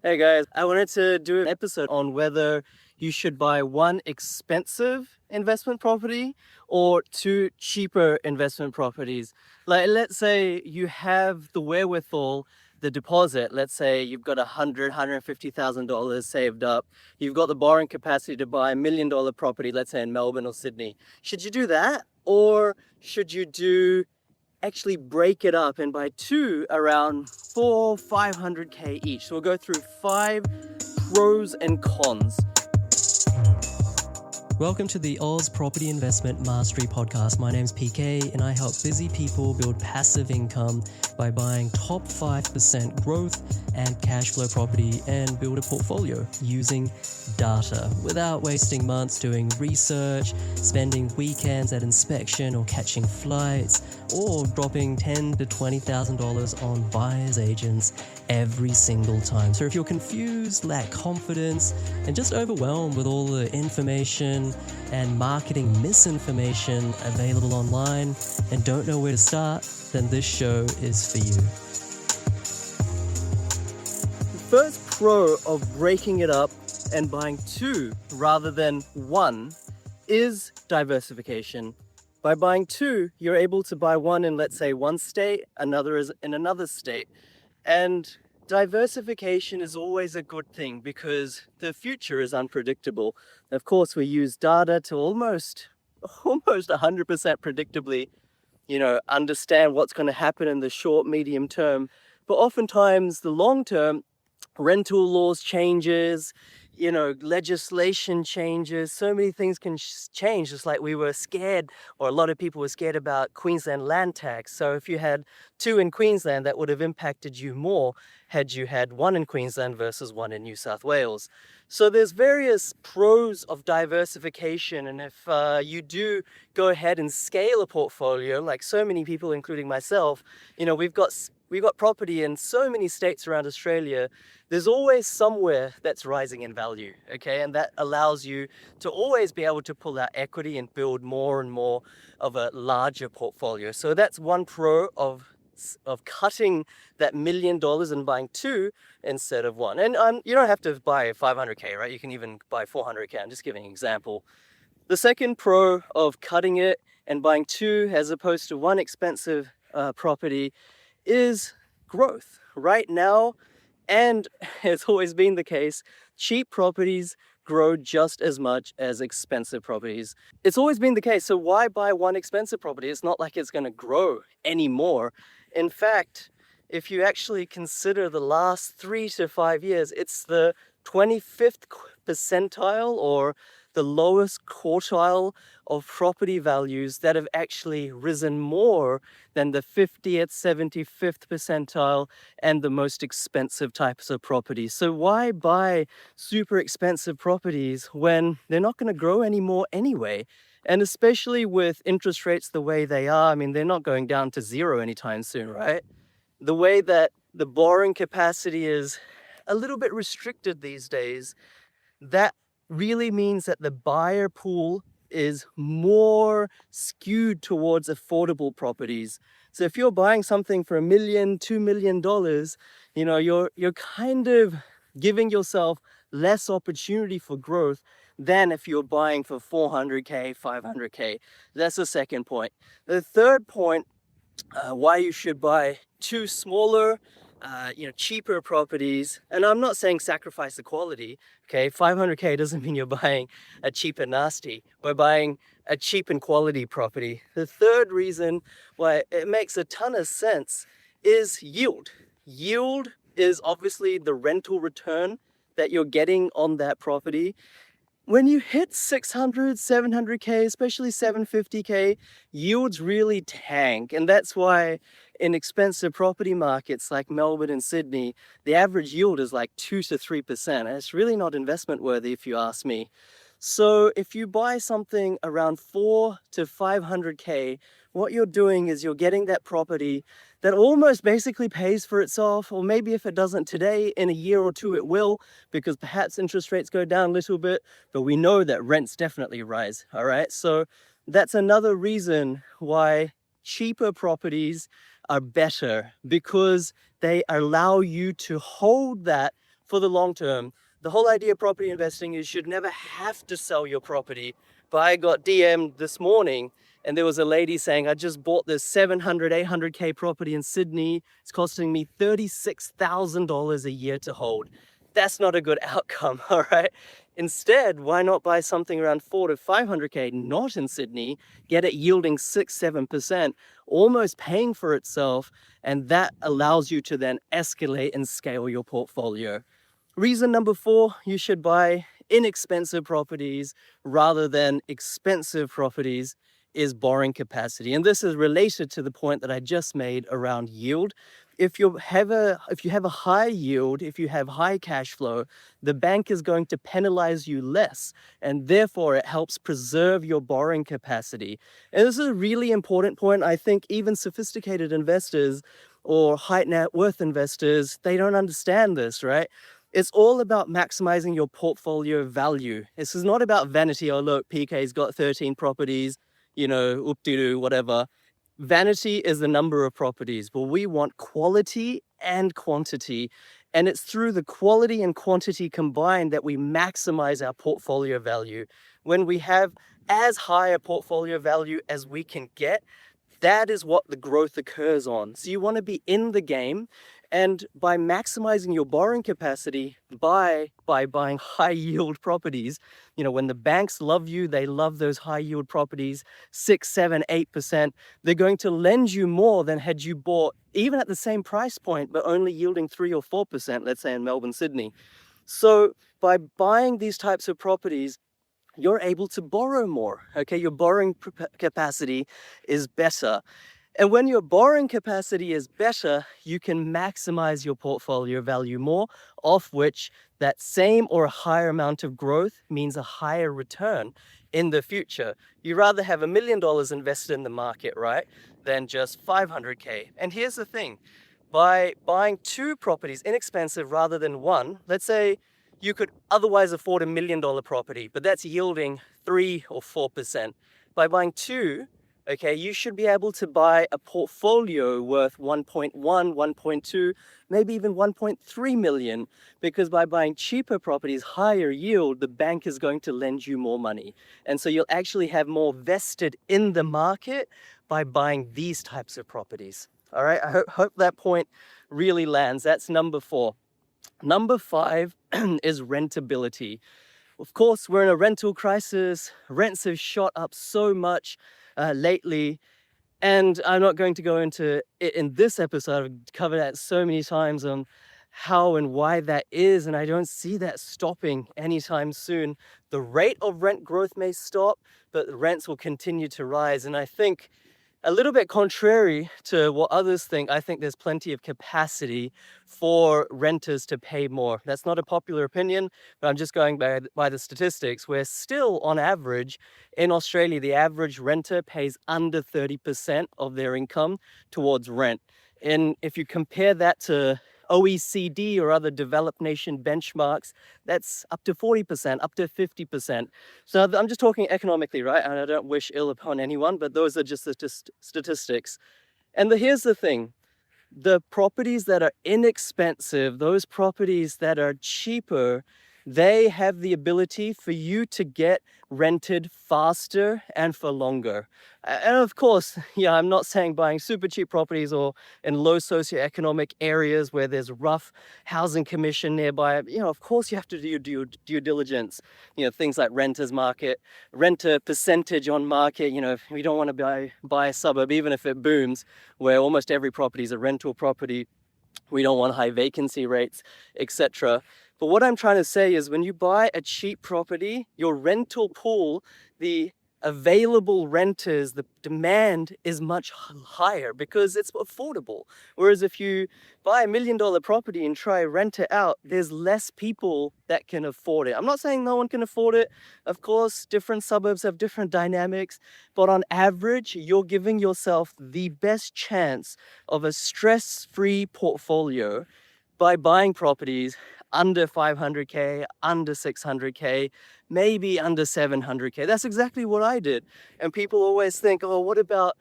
Hey guys, I wanted to do an episode on whether you should buy one expensive investment property or two cheaper investment properties. Like, let's say you have the wherewithal, the deposit. Let's say you've got $150,000 saved up. You've got the borrowing capacity to buy $1 million property, let's say in Melbourne or Sydney. Should you do that, or should you actually break it up and buy two around 500K each? So we'll go through 5 pros and cons. Welcome to the Oz Property Investment Mastery Podcast. My name's PK and I help busy people build passive income by buying top 5% growth and cash flow property and build a portfolio using data without wasting months doing research, spending weekends at inspection or catching flights, or dropping $10,000 to $20,000 on buyer's agents every single time. So if you're confused, lack confidence, and just overwhelmed with all the information and marketing misinformation available online and don't know where to start, then this show is for you. The first pro of breaking it up and buying two rather than one is diversification. By buying two, you're able to buy one in, let's say, one state, another is in another state. And diversification is always a good thing because the future is unpredictable. Of course, we use data to almost 100% predictably, understand what's going to happen in the short, medium term. But oftentimes, the long term, rental laws changes, legislation changes, so many things can change. Just like we were scared, or a lot of people were scared about Queensland land tax. So if you had two in Queensland, that would have impacted you more had you had one in Queensland versus one in New South Wales. So there's various pros of diversification, and if you do go ahead and scale a portfolio, like so many people, including myself, we've got property in so many states around Australia. There's always somewhere that's rising in value, okay? And that allows you to always be able to pull out equity and build more and more of a larger portfolio. So that's one pro of cutting that $1 million and buying two instead of one. And you don't have to buy 500K, right? You can even buy 400K. I'm just giving an example. The second pro of cutting it and buying two as opposed to one expensive property is growth. Right now, and it's always been the case, cheap properties grow just as much as expensive properties. It's always been the case. So why buy one expensive property? It's not like it's going to grow anymore. In fact, if you actually consider the last 3 to 5 years, it's the 25th percentile or the lowest quartile of property values that have actually risen more than the 50th, 75th percentile and the most expensive types of properties. So why buy super expensive properties when they're not going to grow anymore anyway? And especially with interest rates the way they are, they're not going down to zero anytime soon, right? The way that the borrowing capacity is a little bit restricted these days, that really means that the buyer pool is more skewed towards affordable properties. So if you're buying something for $1 million, $2 million, you're kind of giving yourself less opportunity for growth than if you're buying for 400K, 500K. That's the second point. The third point, why you should buy two smaller, cheaper properties. And I'm not saying sacrifice the quality, okay? 500K doesn't mean you're buying a cheap and nasty. We're buying a cheap and quality property. The third reason why it makes a ton of sense is yield. Yield is obviously the rental return that you're getting on that property. When you hit 600, 700K, especially 750K, yields really tank. And that's why in expensive property markets like Melbourne and Sydney, the average yield is like 2 to 3%. And it's really not investment worthy if you ask me. So if you buy something around 4 to 500K, what you're doing is you're getting that property that almost basically pays for itself, or maybe if it doesn't today, in a year or two it will, because perhaps interest rates go down a little bit, but we know that rents definitely rise, all right? So that's another reason why cheaper properties are better, because they allow you to hold that for the long term. The whole idea of property investing is you should never have to sell your property. But I got DM'd this morning and there was a lady saying, I just bought this 700, 800K property in Sydney. It's costing me $36,000 a year to hold. That's not a good outcome, all right? Instead, why not buy something around 4 to 500K, not in Sydney, get it yielding 6, 7%, almost paying for itself, and that allows you to then escalate and scale your portfolio. Reason number 4, you should buy inexpensive properties rather than expensive properties is borrowing capacity. And this is related to the point that I just made around yield. If you have a high yield, if you have high cash flow, the bank is going to penalize you less, and therefore it helps preserve your borrowing capacity. And this is a really important point. I think even sophisticated investors or high net worth investors, they don't understand this, right? It's all about maximizing your portfolio value. This is not about vanity. Oh, look, PK's got 13 properties, oop-de-doo, whatever. Vanity is the number of properties, but we want quality and quantity. And it's through the quality and quantity combined that we maximize our portfolio value. When we have as high a portfolio value as we can get, that is what the growth occurs on. So you want to be in the game, and by maximizing your borrowing capacity by buying high yield properties, when the banks love you, they love those high yield properties, 6, 7, 8%, they're going to lend you more than had you bought even at the same price point, but only yielding 3 or 4%, let's say in Melbourne, Sydney. So by buying these types of properties, you're able to borrow more, okay? Your borrowing capacity is better. And when your borrowing capacity is better, you can maximize your portfolio value more, of which that same or a higher amount of growth means a higher return in the future. You rather have $1 million invested in the market, right, than just 500K. And here's the thing, by buying 2 properties, inexpensive rather than 1, let's say you could otherwise afford $1 million property, but that's yielding 3 or 4%. By buying 2, okay, you should be able to buy a portfolio worth 1.1, 1.2, maybe even 1.3 million, because by buying cheaper properties, higher yield, the bank is going to lend you more money. And so you'll actually have more vested in the market by buying these types of properties. All right, I hope that point really lands. That's number 4. Number 5 is rentability. Of course, we're in a rental crisis. Rents have shot up so much lately, and I'm not going to go into it in this episode. I've covered that so many times on how and why that is, and I don't see that stopping anytime soon. The rate of rent growth may stop, but the rents will continue to rise. And I think, a little bit contrary to what others think, I think there's plenty of capacity for renters to pay more. That's not a popular opinion, but I'm just going by the statistics. Where still, on average, in Australia, the average renter pays under 30% of their income towards rent. And if you compare that to OECD or other developed nation benchmarks, that's up to 40%, up to 50%. So I'm just talking economically, right? And I don't wish ill upon anyone, but those are just the statistics. And here's the thing. The properties that are inexpensive, those properties that are cheaper, they have the ability for you to get rented faster and for longer. And of course, yeah, I'm not saying buying super cheap properties or in low socioeconomic areas where there's rough housing commission nearby. Of course you have to do your due diligence. Things like renters market, renter percentage on market. If we don't want to buy a suburb, even if it booms, where almost every property is a rental property, we don't want high vacancy rates, etc. But what I'm trying to say is when you buy a cheap property, your rental pool, the available renters, the demand is much higher because it's affordable. Whereas if you buy $1 million property and try rent it out, there's less people that can afford it. I'm not saying no one can afford it. Of course, different suburbs have different dynamics, but on average, you're giving yourself the best chance of a stress-free portfolio by buying properties under 500K, under 600K, maybe under 700K. That's exactly what I did. And people always think, oh, what about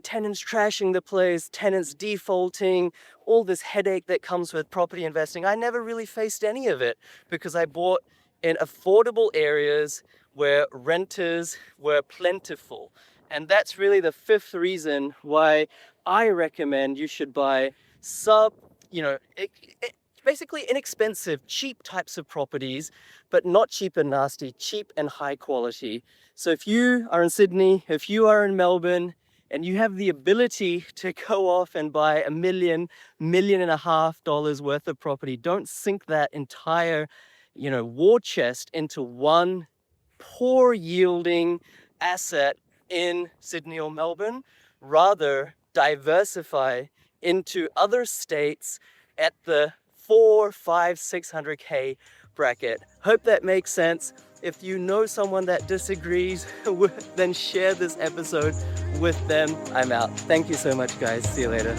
tenants trashing the place, tenants defaulting, all this headache that comes with property investing. I never really faced any of it because I bought in affordable areas where renters were plentiful. And that's really the fifth reason why I recommend you should buy basically inexpensive, cheap types of properties, but not cheap and nasty, cheap and high quality. So if you are in Sydney, if you are in Melbourne, and you have the ability to go off and buy $1 million and a half worth of property, don't sink that entire, war chest into one poor yielding asset in Sydney or Melbourne. Rather, diversify into other states at the 4, 5, 600K bracket. Hope that makes sense. If you know someone that disagrees, then share this episode with them. I'm out. Thank you so much, guys. See you later.